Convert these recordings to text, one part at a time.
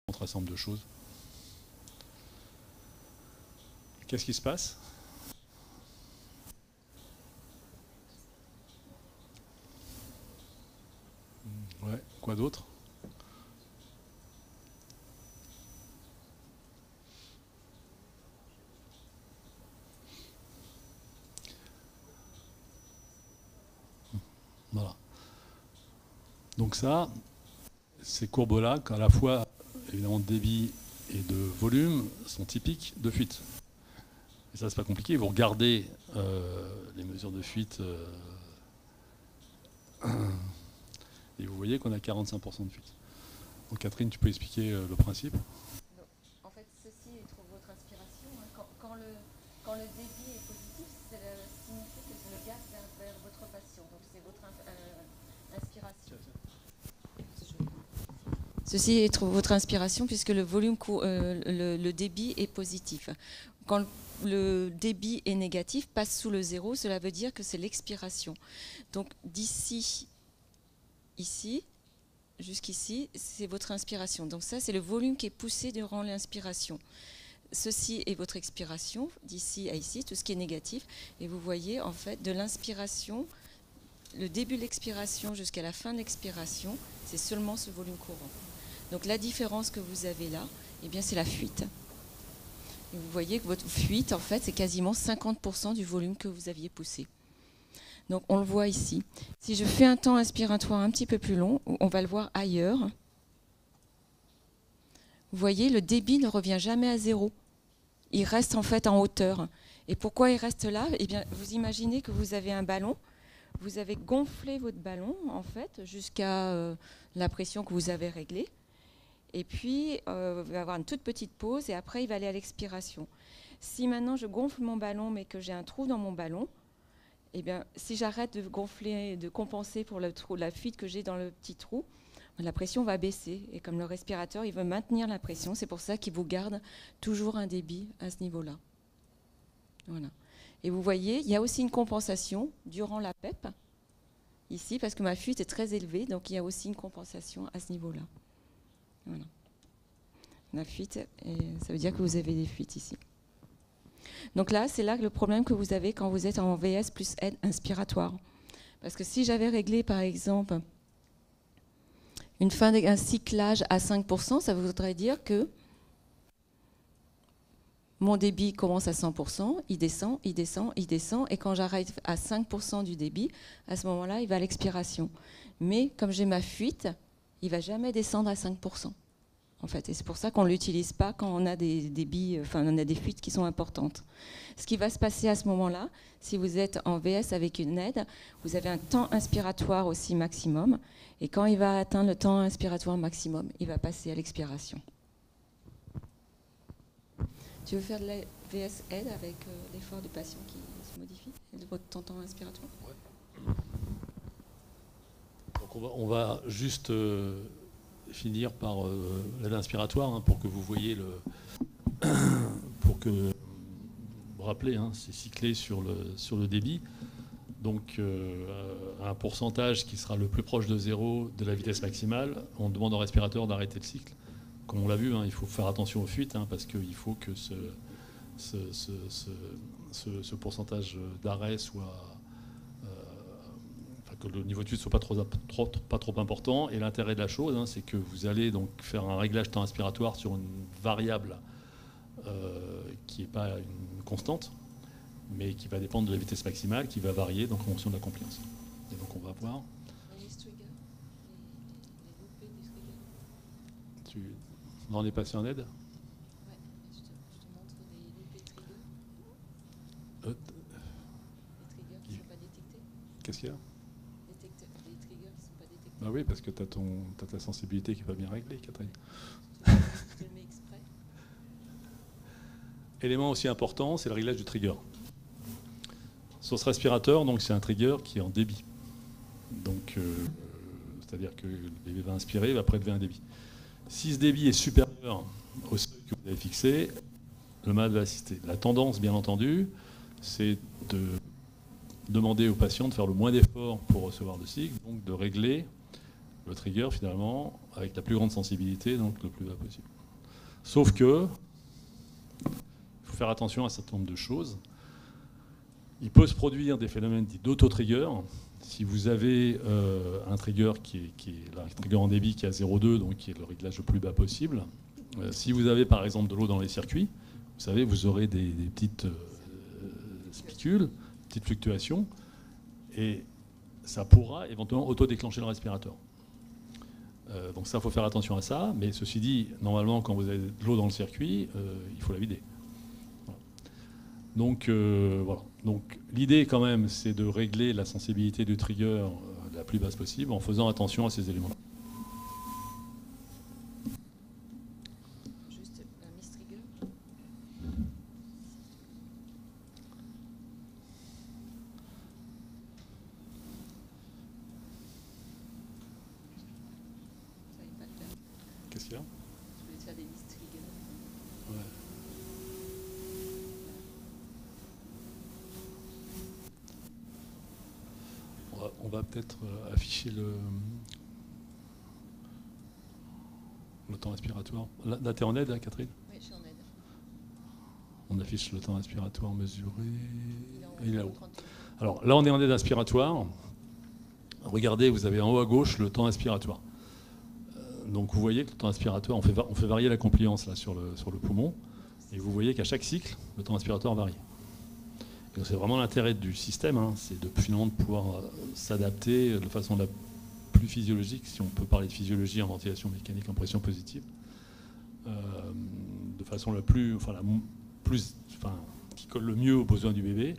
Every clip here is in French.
différentes ensembles de choses. Qu'est-ce qui se passe? Ouais, quoi d'autre? Voilà. Donc ça, ces courbes-là, à la fois évidemment de débit et de volume, sont typiques de fuite. Et ça, c'est pas compliqué. Vous regardez les mesures de fuite et vous voyez qu'on a 45% de fuite. Donc Catherine, tu peux expliquer le principe? Donc, en fait, ceci trouve votre inspiration. Hein. Quand le débit est positif, ça signifie que le gaz va vers votre patient. Donc c'est votre inspiration. Ceci trouve votre inspiration puisque le volume, le débit est positif. Quand le débit est négatif, passe sous le zéro, cela veut dire que c'est l'expiration. Donc d'ici, ici, jusqu'ici, c'est votre inspiration. Donc ça, c'est le volume qui est poussé durant l'inspiration. Ceci est votre expiration, d'ici à ici, tout ce qui est négatif. Et vous voyez, en fait, de l'inspiration, le début de l'expiration jusqu'à la fin de l'expiration, c'est seulement ce volume courant. Donc la différence que vous avez là, eh bien, c'est la fuite. Et vous voyez que votre fuite, en fait, c'est quasiment 50% du volume que vous aviez poussé. Donc on le voit ici. Si je fais un temps inspiratoire un petit peu plus long, on va le voir ailleurs. Vous voyez, le débit ne revient jamais à zéro. Il reste en fait en hauteur. Et pourquoi il reste là? Eh bien, vous imaginez que vous avez un ballon. Vous avez gonflé votre ballon, en fait, jusqu'à la pression que vous avez réglée. Et puis, il va y avoir une toute petite pause et après, il va aller à l'expiration. Si maintenant je gonfle mon ballon mais que j'ai un trou dans mon ballon, eh bien, si j'arrête de gonfler, de compenser pour le trou, la fuite que j'ai dans le petit trou, la pression va baisser. Et comme le respirateur, il veut maintenir la pression, c'est pour ça qu'il vous garde toujours un débit à ce niveau-là. Voilà. Et vous voyez, il y a aussi une compensation durant la PEP, ici, parce que ma fuite est très élevée, donc il y a aussi une compensation à ce niveau-là. Voilà. La fuite, et ça veut dire que vous avez des fuites ici. Donc là, c'est là le problème que vous avez quand vous êtes en VS plus aide inspiratoire. Parce que si j'avais réglé, par exemple, un cyclage à 5%, ça voudrait dire que mon débit commence à 100%, il descend, il descend, il descend, et quand j'arrête à 5% du débit, à ce moment-là, il va à l'expiration. Mais comme j'ai ma fuite, il ne va jamais descendre à 5%. En fait, et c'est pour ça qu'on ne l'utilise pas quand on a des débits, enfin on a des fuites qui sont importantes. Ce qui va se passer à ce moment-là, si vous êtes en VS avec une aide, vous avez un temps inspiratoire aussi maximum, et quand il va atteindre le temps inspiratoire maximum, il va passer à l'expiration. Tu veux faire de la VS aide avec l'effort du patient qui se modifie et de votre temps inspiratoire? Ouais. Donc on va juste finir par l'aide inspiratoire hein, pour que vous voyez pour que vous vous rappelez, hein, c'est cyclé sur le débit. Donc un pourcentage qui sera le plus proche de zéro de la vitesse maximale, on demande au respirateur d'arrêter le cycle. Comme on l'a vu, hein, il faut faire attention aux fuites hein, parce qu'il faut que ce pourcentage d'arrêt soit que le niveau de fuite soit pas trop important. Et l'intérêt de la chose, hein, c'est que vous allez donc faire un réglage temps inspiratoire sur une variable qui n'est pas une constante, mais qui va dépendre de la vitesse maximale, qui va varier donc, en fonction de la compliance. Et donc on va voir. Les triggers, les loupés des triggers. Tu en es passé en aide? Ouais, je te montre des loupés triggers. Les triggers qui ne sont pas détectés. Qu'est-ce qu'il y a? Les triggers qui ne sont pas détectés. Bah oui, parce que tu as ta sensibilité qui n'est pas bien réglée, Catherine. Je te le mets exprès. Élément aussi important, c'est le réglage du trigger. Sur ce respirateur, donc c'est un trigger qui est en débit. Donc, c'est-à-dire que le bébé va inspirer, va prélever un débit. Si ce débit est supérieur au seuil que vous avez fixé, le malade va assister. La tendance, bien entendu, c'est de demander au patient de faire le moins d'efforts pour recevoir le cycle, donc de régler le trigger finalement avec la plus grande sensibilité, donc le plus bas possible. Sauf que, il faut faire attention à un certain nombre de choses. Il peut se produire des phénomènes dits d'auto-trigger. Si vous avez un trigger un trigger en débit qui est à 0,2, donc qui est le réglage le plus bas possible, si vous avez par exemple de l'eau dans les circuits, vous savez, vous aurez des petites spicules, petites fluctuations, et ça pourra éventuellement auto-déclencher le respirateur. Donc ça, il faut faire attention à ça. Mais ceci dit, normalement, quand vous avez de l'eau dans le circuit, il faut la vider. Voilà. Donc, voilà. Donc l'idée, quand même, c'est de régler la sensibilité du trigger la plus basse possible en faisant attention à ces éléments-là. Juste un mistrigger. Qu'est-ce qu'il y a? Je voulais faire des mistrigger. Ouais. On va peut-être afficher le temps respiratoire. Là, t'es en aide, hein, Catherine? Oui, je suis en aide. On affiche le temps respiratoire mesuré. Il est là-haut. Alors là, on est en aide inspiratoire. Regardez, vous avez en haut à gauche le temps inspiratoire. Donc vous voyez que le temps inspiratoire, on fait varier la compliance là, sur le poumon. Et vous voyez qu'à chaque cycle, le temps inspiratoire varie. Et c'est vraiment l'intérêt du système, hein, c'est de finalement de pouvoir s'adapter de façon la plus physiologique, si on peut parler de physiologie en ventilation mécanique en pression positive, de façon la plus, qui colle le mieux aux besoins du bébé,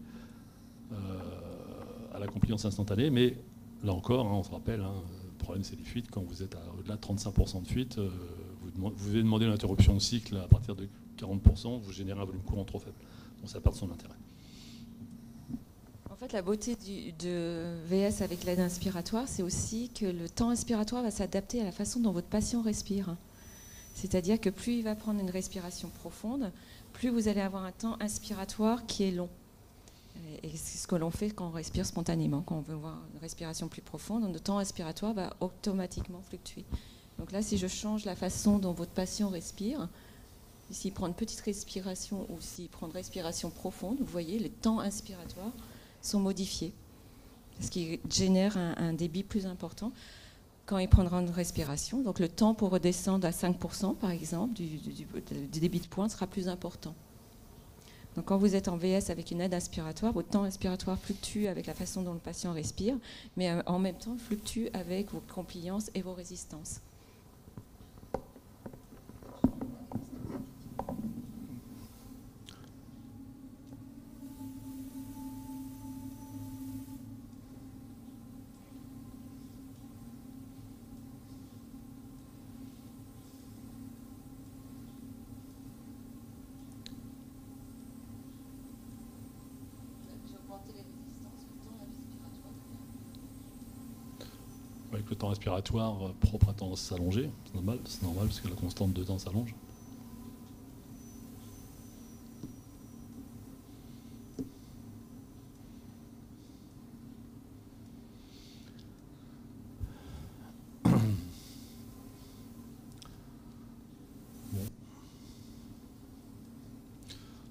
à la compliance instantanée. Mais là encore, hein, on se rappelle, hein, le problème c'est les fuites. Quand vous êtes au-delà de 35% de fuites, vous devez demander une interruption de cycle à partir de 40%, vous générez un volume courant trop faible. Donc ça perd son intérêt. En fait, la beauté de VS avec l'aide inspiratoire, c'est aussi que le temps inspiratoire va s'adapter à la façon dont votre patient respire. C'est-à-dire que plus il va prendre une respiration profonde, plus vous allez avoir un temps inspiratoire qui est long. Et c'est ce que l'on fait quand on respire spontanément. Quand on veut avoir une respiration plus profonde, notre temps inspiratoire va automatiquement fluctuer. Donc là, si je change la façon dont votre patient respire, s'il prend une petite respiration ou s'il prend une respiration profonde, vous voyez, les temps inspiratoires sont modifiés, ce qui génère un débit plus important quand il prendra une respiration. Donc le temps pour redescendre à 5%, par exemple, du débit de pointe sera plus important. Donc quand vous êtes en VS avec une aide inspiratoire, votre temps inspiratoire fluctue avec la façon dont le patient respire, mais en même temps fluctue avec vos compliances et vos résistances. Avec le temps respiratoire propre a tendance à s'allonger, c'est normal parce que la constante de temps s'allonge.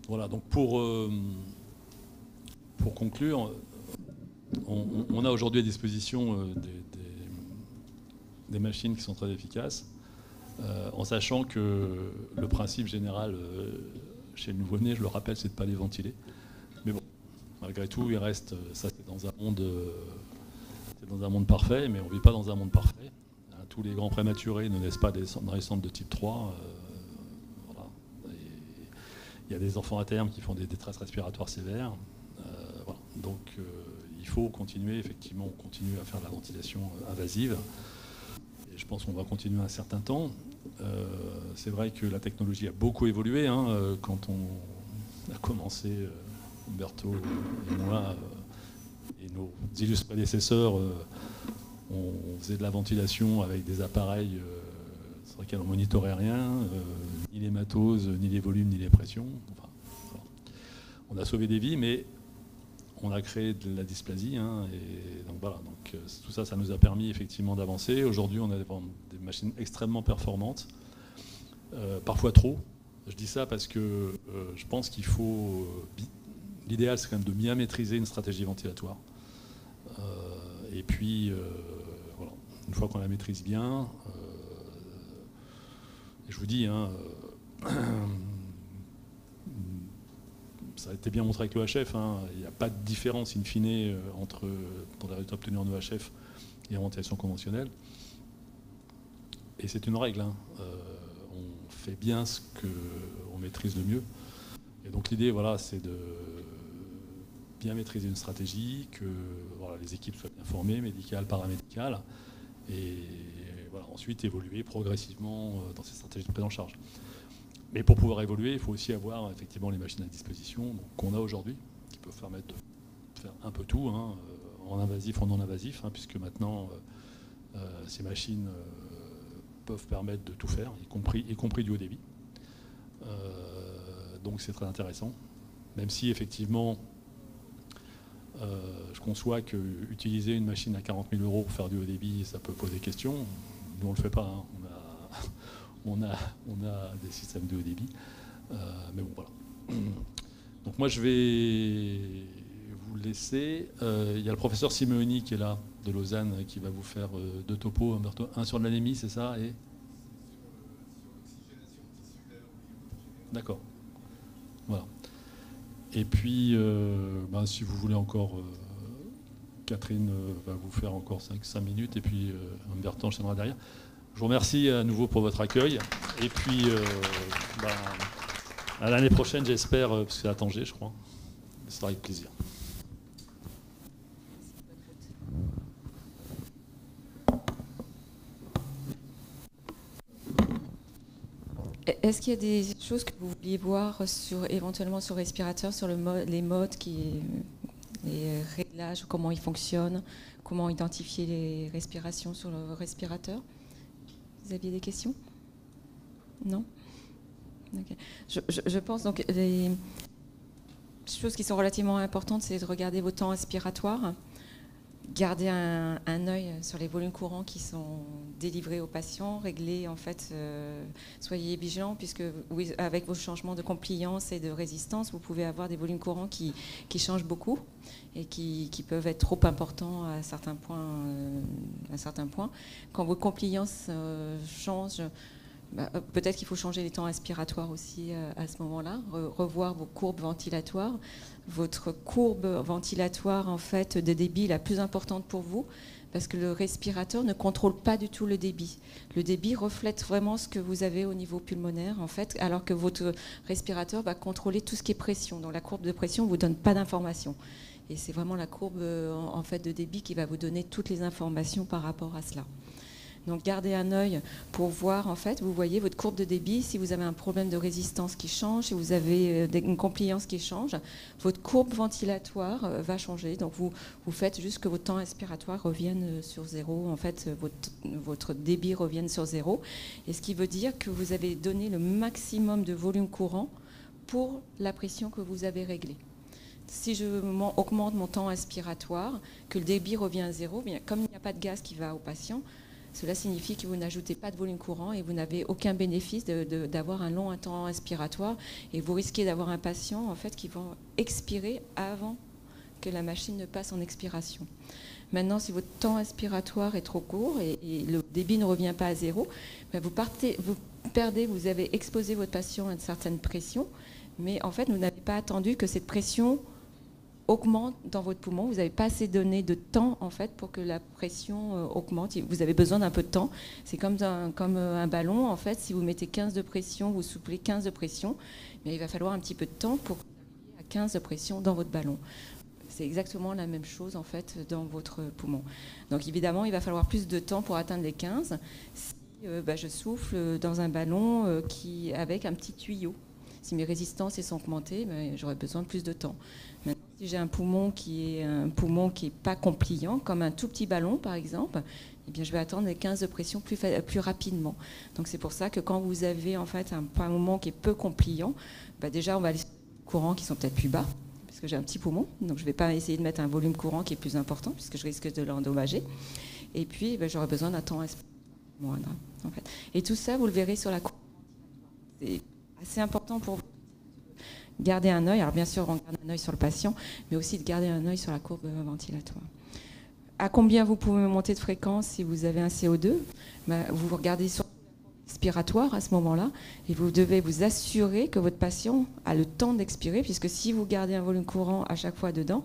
Voilà, donc pour conclure, on a aujourd'hui à disposition des machines qui sont très efficaces, en sachant que le principe général chez le nouveau-né, je le rappelle, c'est de ne pas les ventiler. Mais bon, malgré tout, il reste, ça c'est dans un monde parfait, mais on ne vit pas dans un monde parfait. Tous les grands prématurés ne naissent pas dans les centres de type 3. Voilà. Il y a des enfants à terme qui font des détresses respiratoires sévères. Voilà. Donc il faut continuer, effectivement, on continue à faire de la ventilation invasive. Et je pense qu'on va continuer un certain temps. C'est vrai que la technologie a beaucoup évolué. Hein, quand on a commencé, Umberto et moi, et nos illustres prédécesseurs, on faisait de la ventilation avec des appareils sur lesquels on ne monitorait rien, ni les matos, ni les volumes, ni les pressions. Enfin, voilà. On a sauvé des vies, mais on a créé de la dysplasie. Hein, et donc voilà, donc, tout ça, ça nous a permis effectivement d'avancer. Aujourd'hui, on a des machines extrêmement performantes. parfois trop. Je dis ça parce que je pense qu'il faut... L'idéal, c'est quand même de bien maîtriser une stratégie ventilatoire. Et puis, voilà, une fois qu'on la maîtrise bien, et je vous dis, hein, ça a été bien montré avec l'EHF, hein, il n'y a pas de différence in fine entre dans les résultats obtenus en EHF et en ventilation conventionnelle. Et c'est une règle, hein. On fait bien ce qu'on maîtrise le mieux. Et donc l'idée, voilà, c'est de bien maîtriser une stratégie, que voilà, les équipes soient bien formées, médicales, paramédicales, et voilà, ensuite évoluer progressivement dans ces stratégies de prise en charge. Mais pour pouvoir évoluer, il faut aussi avoir effectivement les machines à disposition qu'on a aujourd'hui, qui peuvent permettre de faire un peu tout, hein, en invasif, en non invasif, hein, puisque maintenant ces machines peuvent permettre de tout faire, y compris du haut débit. Donc c'est très intéressant, même si effectivement je conçois qu'utiliser une machine à 40 000 € pour faire du haut débit, ça peut poser question. Nous on ne le fait pas, hein. On a des systèmes de haut débit, mais bon voilà. Donc moi je vais vous laisser. Il y a le professeur Simeoni qui est là, de Lausanne, qui va vous faire deux topos, un sur l'anémie, c'est ça, et d'accord. Voilà. Et puis, si vous voulez encore, Catherine va vous faire encore 5 minutes, et puis Humberto enchaînera derrière. Je vous remercie à nouveau pour votre accueil. Et puis, à l'année prochaine, j'espère, parce que c'est à Tanger, je crois. Ce sera avec plaisir. Est-ce qu'il y a des choses que vous vouliez voir éventuellement sur respirateur, sur les modes, les réglages, comment ils fonctionnent, comment identifier les respirations sur le respirateur? Vous aviez des questions? Non? Okay. Je pense donc les choses qui sont relativement importantes, c'est de regarder vos temps expiratoires, garder un œil sur les volumes courants qui sont délivrés aux patients, régler en fait, soyez vigilants puisque oui, avec vos changements de compliance et de résistance, vous pouvez avoir des volumes courants qui changent beaucoup et qui peuvent être trop importants à certains points. Quand vos compliances changent, peut-être qu'il faut changer les temps inspiratoires aussi à ce moment-là, revoir vos courbes ventilatoires. Votre courbe ventilatoire en fait, de débit la plus importante pour vous, parce que le respirateur ne contrôle pas du tout le débit. Le débit reflète vraiment ce que vous avez au niveau pulmonaire, en fait, alors que votre respirateur va contrôler tout ce qui est pression. Donc la courbe de pression ne vous donne pas d'informations. Et c'est vraiment la courbe en fait, de débit qui va vous donner toutes les informations par rapport à cela. Donc gardez un œil pour voir, en fait, vous voyez votre courbe de débit, si vous avez un problème de résistance qui change, si vous avez une compliance qui change, votre courbe ventilatoire va changer. Donc vous faites juste que votre temps inspiratoire revienne sur zéro, en fait, votre débit revienne sur zéro. Et ce qui veut dire que vous avez donné le maximum de volume courant pour la pression que vous avez réglée. Si je augmente mon temps inspiratoire, que le débit revient à zéro, bien, comme il n'y a pas de gaz qui va au patient, cela signifie que vous n'ajoutez pas de volume courant et vous n'avez aucun bénéfice d'avoir un long temps inspiratoire et vous risquez d'avoir un patient en fait, qui va expirer avant que la machine ne passe en expiration. Maintenant, si votre temps inspiratoire est trop court et le débit ne revient pas à zéro, ben vous avez exposé votre patient à une certaine pression, mais en fait, vous n'avez pas attendu que cette pression augmente dans votre poumon. Vous n'avez pas assez donné de temps en fait pour que la pression augmente. Vous avez besoin d'un peu de temps. C'est comme un ballon en fait. Si vous mettez 15 de pression, vous soufflez 15 de pression, mais il va falloir un petit peu de temps pour arriver à 15 de pression dans votre ballon. C'est exactement la même chose en fait dans votre poumon. Donc évidemment, il va falloir plus de temps pour atteindre les 15 si je souffle dans un ballon avec un petit tuyau. Si mes résistances sont augmentées, j'aurai besoin de plus de temps. Maintenant, si j'ai un poumon qui est pas compliant, comme un tout petit ballon par exemple, eh bien, je vais attendre les 15 de pression plus rapidement. Donc c'est pour ça que quand vous avez en fait un poumon qui est peu compliant, déjà on va aller sur des courants qui sont peut-être plus bas, parce que j'ai un petit poumon, donc je ne vais pas essayer de mettre un volume courant qui est plus important, puisque je risque de l'endommager. Et puis j'aurai besoin d'un temps moindre. En fait. Et tout ça, vous le verrez sur la courbe. c'est assez important pour vous. Garder un œil, alors bien sûr on garde un œil sur le patient, mais aussi de garder un œil sur la courbe ventilatoire. À combien vous pouvez monter de fréquence si vous avez un CO2 ? Vous regardez sur expiratoire à ce moment-là, et vous devez vous assurer que votre patient a le temps d'expirer, puisque si vous gardez un volume courant à chaque fois dedans,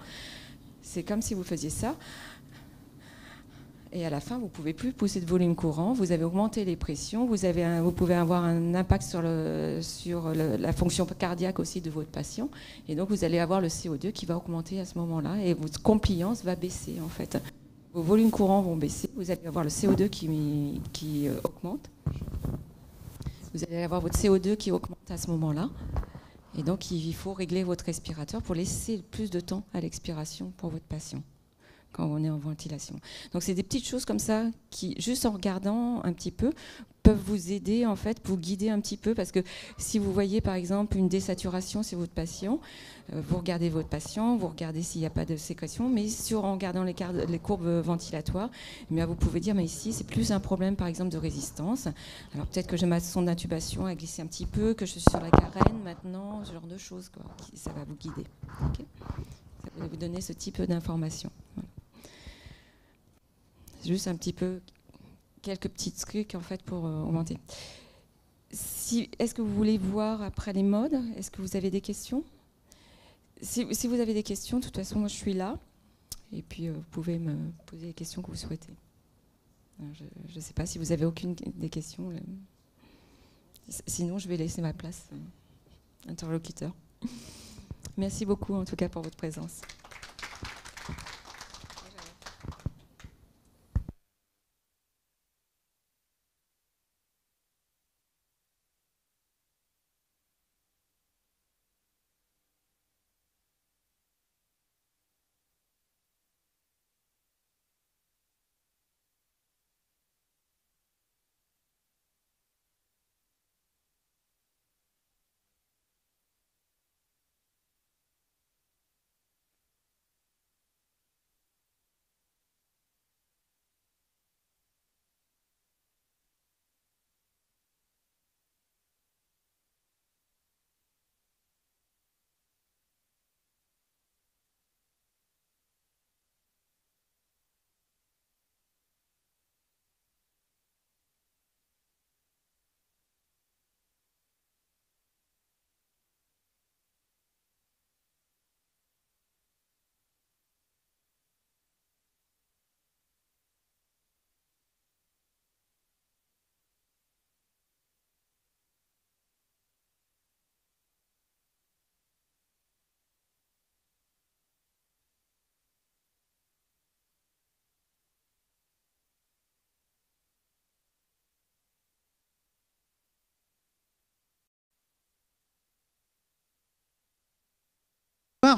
c'est comme si vous faisiez ça, et à la fin, vous ne pouvez plus pousser de volume courant, vous avez augmenté les pressions, vous pouvez avoir un impact sur la fonction cardiaque aussi de votre patient, et donc vous allez avoir le CO2 qui va augmenter à ce moment-là, et votre compliance va baisser en fait. Vos volumes courants vont baisser, vous allez avoir le CO2 qui augmente, vous allez avoir votre CO2 qui augmente à ce moment-là, et donc il faut régler votre respirateur pour laisser plus de temps à l'expiration pour votre patient quand on est en ventilation. Donc c'est des petites choses comme ça qui, juste en regardant un petit peu, peuvent vous aider en fait, vous guider un petit peu, parce que si vous voyez par exemple une désaturation chez votre patient, vous regardez votre patient, vous regardez s'il n'y a pas de sécrétion, mais en regardant les courbes ventilatoires, eh bien, vous pouvez dire mais ici c'est plus un problème par exemple de résistance. Alors peut-être que ma sonde d'intubation a glissé un petit peu, que je suis sur la carène maintenant, ce genre de choses, quoi. Ça va vous guider. Okay, ça va vous donner ce type d'informations. Voilà. Juste un petit peu, quelques petits trucs en fait pour augmenter. Est-ce que vous voulez voir après les modes? Est-ce que vous avez des questions? Si vous avez des questions, de toute façon, moi je suis là. Et puis vous pouvez me poser les questions que vous souhaitez. Alors, je ne sais pas si vous avez aucune des questions. Sinon, je vais laisser ma place interlocuteur. Merci beaucoup en tout cas pour votre présence.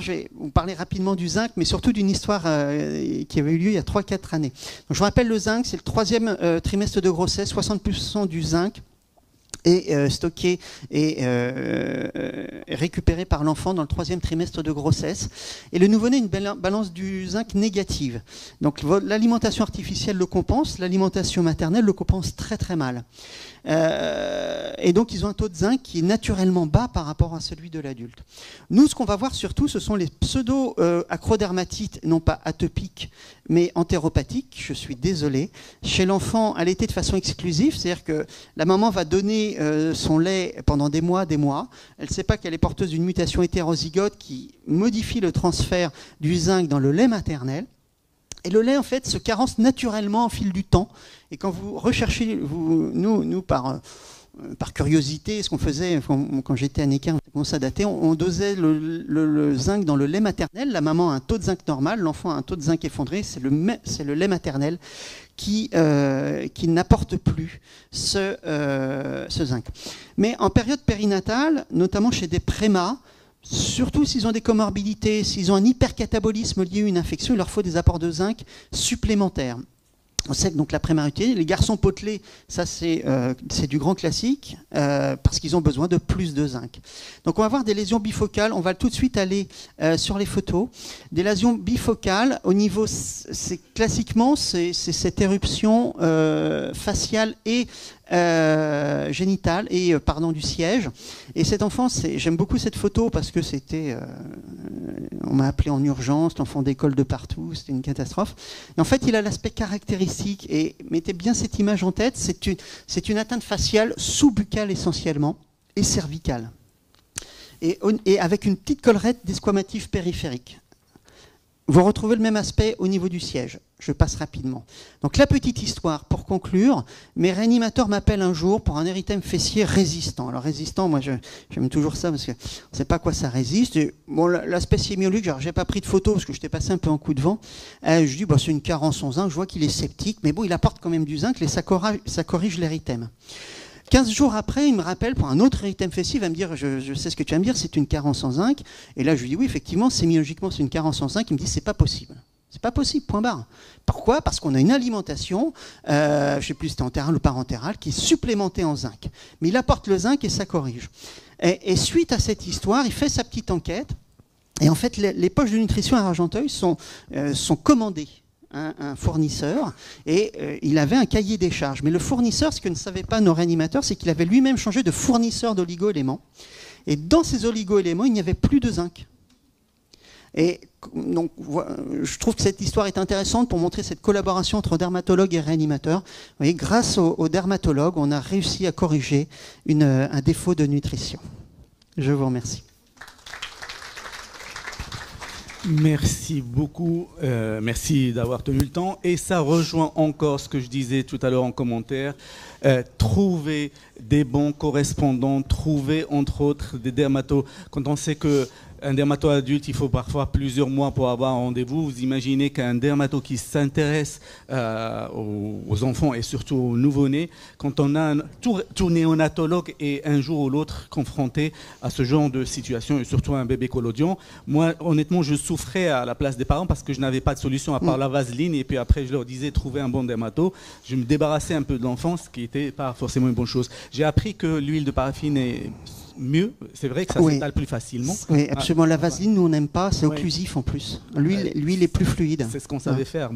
Je vais vous parler rapidement du zinc, mais surtout d'une histoire qui avait eu lieu il y a 3-4 années. Donc, je vous rappelle, le zinc, c'est le 3e trimestre de grossesse, 60% du zinc est stocké et récupéré par l'enfant dans le 3e trimestre de grossesse. Et le nouveau-né a une balance du zinc négative. Donc l'alimentation artificielle le compense, l'alimentation maternelle le compense très très mal. Et donc ils ont un taux de zinc qui est naturellement bas par rapport à celui de l'adulte. Nous, ce qu'on va voir surtout, ce sont les pseudo-acrodermatites, non pas atopiques, mais entéropathiques, je suis désolé. Chez l'enfant, allaité de façon exclusive, c'est-à-dire que la maman va donner son lait pendant des mois. Elle ne sait pas qu'elle est porteuse d'une mutation hétérozygote qui modifie le transfert du zinc dans le lait maternel. Et le lait, en fait, se carence naturellement au fil du temps. Et quand vous recherchez, nous par curiosité, ce qu'on faisait quand j'étais à Necker, on commençait à dater, on dosait le zinc dans le lait maternel. La maman a un taux de zinc normal, l'enfant a un taux de zinc effondré. C'est le lait maternel qui n'apporte plus ce zinc. Mais en période périnatale, notamment chez des prémas, surtout s'ils ont des comorbidités, s'ils ont un hypercatabolisme lié à une infection, il leur faut des apports de zinc supplémentaires. On sait que donc la prématurité, les garçons potelés, ça c'est du grand classique, parce qu'ils ont besoin de plus de zinc. Donc on va voir des lésions bifocales, on va tout de suite aller sur les photos. Des lésions bifocales, au niveau, classiquement, c'est cette éruption faciale et génitale et du siège. Et cet enfant, j'aime beaucoup cette photo parce que c'était, on m'a appelé en urgence, l'enfant d'école de partout, c'était une catastrophe. Et en fait, il a l'aspect caractéristique. Et mettez bien cette image en tête, c'est une atteinte faciale sous-buccale essentiellement et cervicale. Et avec une petite collerette desquamative périphérique. Vous retrouvez le même aspect au niveau du siège. Je passe rapidement. Donc la petite histoire, pour conclure, mes réanimateurs m'appellent un jour pour un érythème fessier résistant. Alors résistant, moi j'aime toujours ça parce qu'on ne sait pas à quoi ça résiste. Bon, l'aspect sémiologique, j'ai pas pris de photo parce que j'étais passé un peu en coup de vent. Je dis, bah, c'est une carence en zinc, je vois qu'il est sceptique, mais bon, il apporte quand même du zinc et ça corrige l'érythème. 15 jours après, il me rappelle pour un autre érythème fessier, il va me dire, je sais ce que tu vas me dire, c'est une carence en zinc. Et là, je lui dis, oui, effectivement, sémiologiquement, c'est une carence en zinc. Il me dit, c'est pas possible. C'est pas possible, point barre. Pourquoi? Parce qu'on a une alimentation, je ne sais plus si c'était entérale ou parentérale, qui est supplémentée en zinc. Mais il apporte le zinc et ça corrige. Et suite à cette histoire, il fait sa petite enquête. Et en fait, les poches de nutrition à Argenteuil sont commandées. Un fournisseur et il avait un cahier des charges. Mais le fournisseur, ce que ne savaient pas nos réanimateurs, c'est qu'il avait lui-même changé de fournisseur d'oligo-éléments. Et dans ces oligo-éléments, il n'y avait plus de zinc. Et donc, je trouve que cette histoire est intéressante pour montrer cette collaboration entre dermatologues et réanimateurs. Vous voyez, grâce aux dermatologues, on a réussi à corriger un défaut de nutrition. Je vous remercie. Merci beaucoup, merci d'avoir tenu le temps. Et ça rejoint encore ce que je disais tout à l'heure en commentaire. Trouver des bons correspondants, trouver entre autres des dermatos. Quand on sait qu'un dermato adulte, il faut parfois plusieurs mois pour avoir un rendez-vous. Vous imaginez qu'un dermato qui s'intéresse aux enfants et surtout aux nouveau-nés, quand on a tout néonatologue est un jour ou l'autre confronté à ce genre de situation et surtout un bébé collodion, moi honnêtement je souffrais à la place des parents parce que je n'avais pas de solution à part la vaseline et puis après je leur disais trouver un bon dermato. Je me débarrassais un peu de l'enfant, ce qui n'était pas forcément une bonne chose. J'ai appris que l'huile de paraffine est mieux, c'est vrai que ça s'étale plus facilement. Oui, absolument. La vaseline, nous on n'aime pas, c'est occlusif en plus. L'huile est plus fluide. C'est ce qu'on savait faire,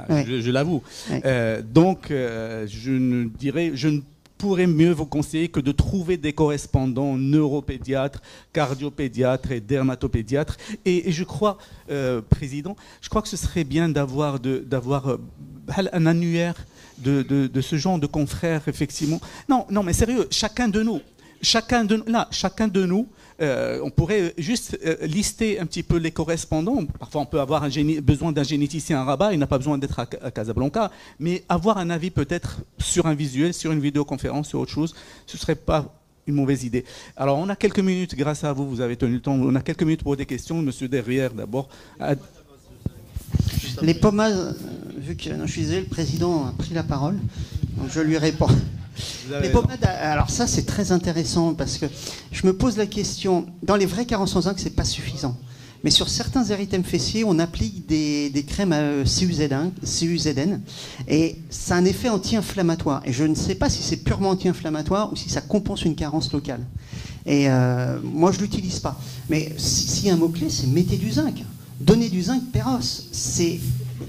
je l'avoue. Ouais. Donc, je ne pourrais mieux vous conseiller que de trouver des correspondants neuropédiatres, cardiopédiatres et dermatopédiatres. Et je crois, Président, je crois que ce serait bien d'avoir un annuaire de ce genre de confrères, effectivement. Non, mais sérieux, chacun de nous, on pourrait juste lister un petit peu les correspondants. Parfois, on peut avoir besoin d'un généticien à Rabat, il n'a pas besoin d'être à Casablanca, mais avoir un avis peut-être sur un visuel, sur une vidéoconférence, sur autre chose, ce ne serait pas une mauvaise idée. Alors, on a quelques minutes, grâce à vous, vous avez tenu le temps, on a quelques minutes pour des questions. Monsieur Derrière, d'abord. Les pommades, vu que je suis désolé, le président a pris la parole, donc je lui réponds. Les pommades, alors ça c'est très intéressant parce que je me pose la question, dans les vraies carences en zinc c'est pas suffisant, mais sur certains érythèmes fessiers on applique des crèmes à CUZN et ça a un effet anti-inflammatoire et je ne sais pas si c'est purement anti-inflammatoire ou si ça compense une carence locale et moi je l'utilise pas, mais s'il y a un mot-clé c'est mettez du zinc, donnez du zinc Péros, c'est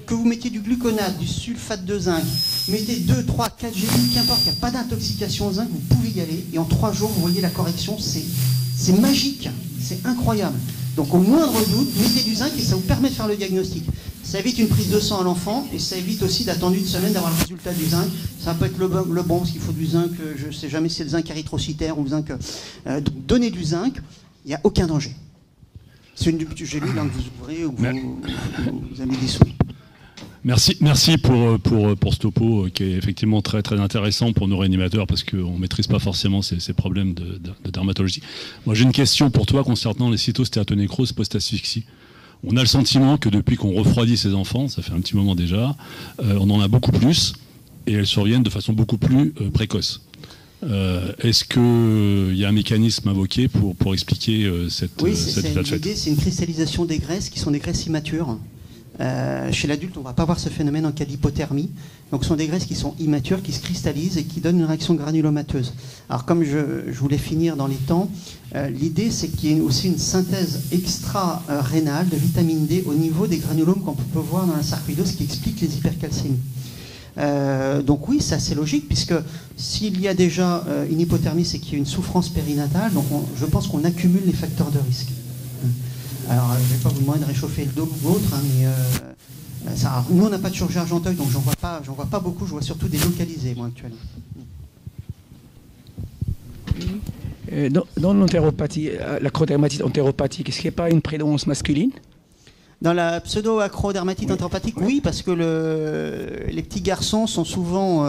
que vous mettiez du gluconate, du sulfate de zinc, mettez 2, 3, 4 gélules, qu'importe, il n'y a pas d'intoxication au zinc, vous pouvez y aller. Et en 3 jours, vous voyez la correction, c'est magique, c'est incroyable. Donc au moindre doute, mettez du zinc et ça vous permet de faire le diagnostic. Ça évite une prise de sang à l'enfant et ça évite aussi d'attendre une semaine d'avoir le résultat du zinc. Ça peut être le bon, parce qu'il faut du zinc, je ne sais jamais si c'est le zinc érythrocytaire ou le zinc... donc donnez du zinc, il n'y a aucun danger. C'est une gélule que vous ouvrez ou vous avez des souris. Merci pour ce topo qui est effectivement très, très intéressant pour nos réanimateurs parce qu'on ne maîtrise pas forcément ces problèmes de dermatologie. Moi, j'ai une question pour toi concernant les cytostéatonécroses post-asphyxie. On a le sentiment que depuis qu'on refroidit ces enfants, ça fait un petit moment déjà, on en a beaucoup plus et elles surviennent de façon beaucoup plus précoce. Est-ce qu'il y a un mécanisme invoqué pour expliquer cette état de fait ? L'idée, c'est une cristallisation des graisses qui sont des graisses immatures. Chez l'adulte, on ne va pas voir ce phénomène en cas d'hypothermie. Donc, ce sont des graisses qui sont immatures, qui se cristallisent et qui donnent une réaction granulomateuse. Alors, comme je voulais finir dans les temps, l'idée, c'est qu'il y ait aussi une synthèse extra-rénale de vitamine D au niveau des granulomes qu'on peut voir dans la sarcoïdose qui explique les hypercalcémies. Donc oui, c'est assez logique, puisque s'il y a déjà une hypothermie, c'est qu'il y a une souffrance périnatale, donc je pense qu'on accumule les facteurs de risque. Alors, je ne vais pas vous demander de réchauffer le dos ou autre, hein, mais nous, on n'a pas de chirurgie Argenteuil, donc j'en vois pas beaucoup, je vois surtout des localisés, moi, actuellement. Dans l'entéropathie, l'acrodermatite entéropathique, est-ce qu'il n'y a pas une prévalence masculine? Dans la pseudo-acrodermatite entéropathique, oui, parce que les petits garçons sont souvent,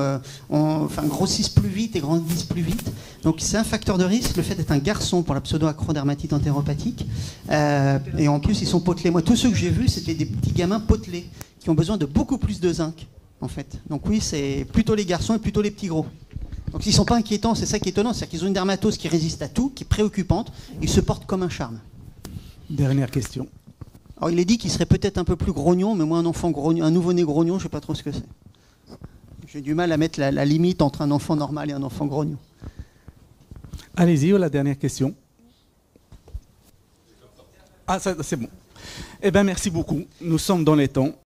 grossissent plus vite et grandissent plus vite. Donc c'est un facteur de risque, le fait d'être un garçon pour la pseudo-acrodermatite entéropathique. Et en plus, ils sont potelés. Moi, tous ceux que j'ai vus, c'était des petits gamins potelés qui ont besoin de beaucoup plus de zinc, en fait. Donc oui, c'est plutôt les garçons et plutôt les petits gros. Donc s'ils ne sont pas inquiétants, c'est ça qui est étonnant, c'est-à-dire qu'ils ont une dermatose qui résiste à tout, qui est préoccupante, ils se portent comme un charme. Dernière question. Alors il est dit qu'il serait peut-être un peu plus grognon, mais moi un enfant grognon, un nouveau-né grognon, je ne sais pas trop ce que c'est. J'ai du mal à mettre la limite entre un enfant normal et un enfant grognon. Allez-y, la dernière question. Ah, c'est bon. Eh bien, merci beaucoup. Nous sommes dans les temps.